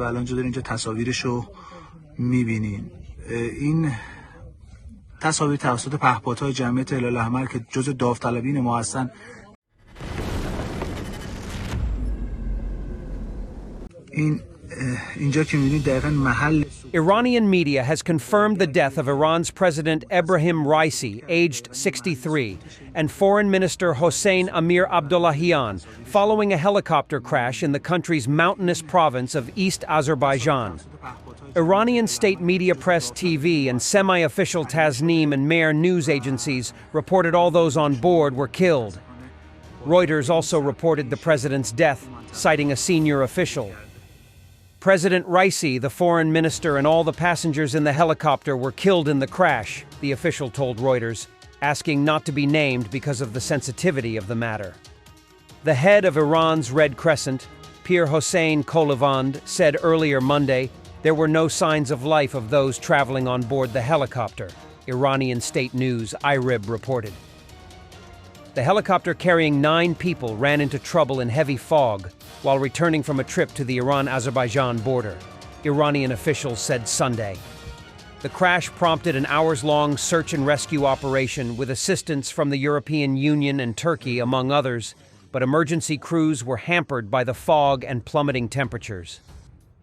الان اینجا دارین اینجا تصاویرشو میبینین. این تصاویر توسط پهپادهای جمعیت هلال احمر که جزء داوطلبین ما هستن. اینجا که می‌بینید دقیقاً محل. Iranian media has confirmed the death of Iran's President Ebrahim Raisi, aged 63, and Foreign Minister Hossein Amir Abdullahian, following a helicopter crash in the country's mountainous province of East Azerbaijan. Iranian state media Press TV and semi-official Tasnim and Mehr news agencies reported all those on board were killed. Reuters also reported the president's death, citing a senior official. President Raisi, the foreign minister, and all the passengers in the helicopter were killed in the crash, the official told Reuters, asking not to be named because of the sensitivity of the matter. The head of Iran's Red Crescent, Pir Hossein Kolavand, said earlier Monday there were no signs of life of those traveling on board the helicopter, Iranian state news IRIB reported. The helicopter carrying 9 people ran into trouble in heavy fog while returning from a trip to the Iran-Azerbaijan border, Iranian officials said Sunday. The crash prompted an hours-long search and rescue operation with assistance from the European Union and Turkey, among others, but emergency crews were hampered by the fog and plummeting temperatures.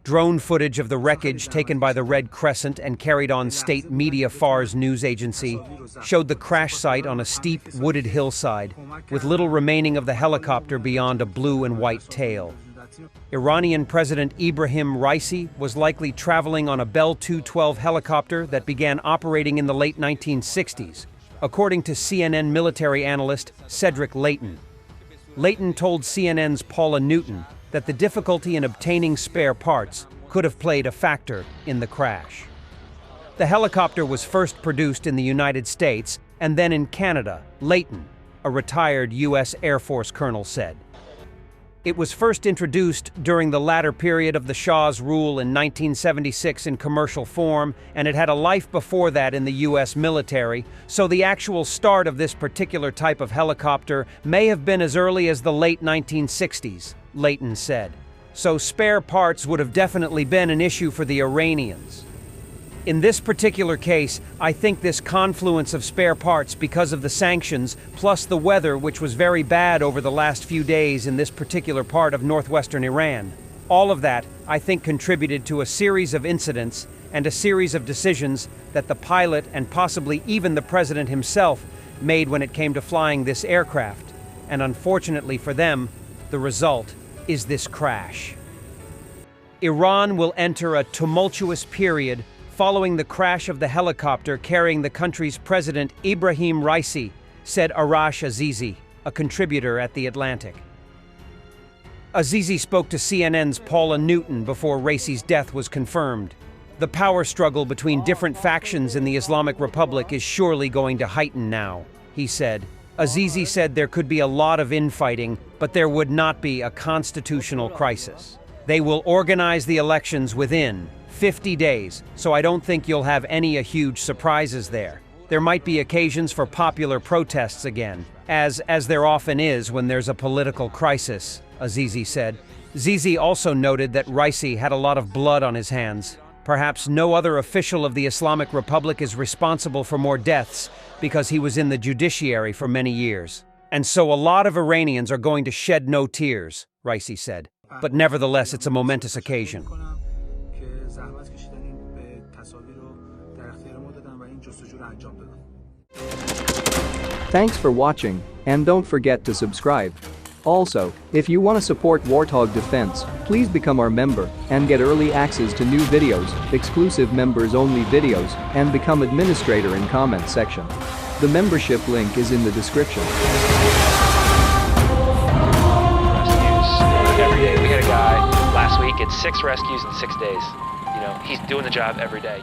Drone footage of the wreckage taken by the Red Crescent and carried on state media Fars news agency showed the crash site on a steep, wooded hillside, with little remaining of the helicopter beyond a blue and white tail. Iranian President Ebrahim Raisi was likely traveling on a Bell 212 helicopter that began operating in the late 1960s, according to CNN military analyst Cedric Leighton. Leighton told CNN's Paula Newton that the difficulty in obtaining spare parts could have played a factor in the crash. The helicopter was first produced in the United States and then in Canada, Leighton, a retired U.S. Air Force colonel, said. It was first introduced during the latter period of the Shah's rule in 1976 in commercial form, and it had a life before that in the U.S. military, so the actual start of this particular type of helicopter may have been as early as the late 1960s, Leighton said. So spare parts would have definitely been an issue for the Iranians. In this particular case, I think this confluence of spare parts because of the sanctions, plus the weather which was very bad over the last few days in this particular part of northwestern Iran, all of that, I think, contributed to a series of incidents and a series of decisions that the pilot and possibly even the president himself made when it came to flying this aircraft. And unfortunately for them, the result is this crash. Iran will enter a tumultuous period following the crash of the helicopter carrying the country's president Ebrahim Raisi, said Arash Azizi, a contributor at The Atlantic. Azizi spoke to CNN's Paula Newton before Raisi's death was confirmed. The power struggle between different factions in the Islamic Republic is surely going to heighten now, he said. Azizi said there could be a lot of infighting, but there would not be a constitutional crisis. They will organize the elections within 50 days, so I don't think you'll have any huge surprises there. There might be occasions for popular protests again, as there often is when there's a political crisis, Azizi said. Azizi also noted that Raisi had a lot of blood on his hands. Perhaps no other official of the Islamic Republic is responsible for more deaths because he was in the judiciary for many years. And so a lot of Iranians are going to shed no tears, Raisi said. But nevertheless, it's a momentous occasion. Thanks for watching, and don't forget to subscribe. Also, if you want to support Warthog Defense, please become our member and get early access to new videos, exclusive members-only videos, and become administrator in comment section. The membership link is in the description. Rescues every day. We had a guy last week at 6 rescues in 6 days. You know, he's doing the job every day.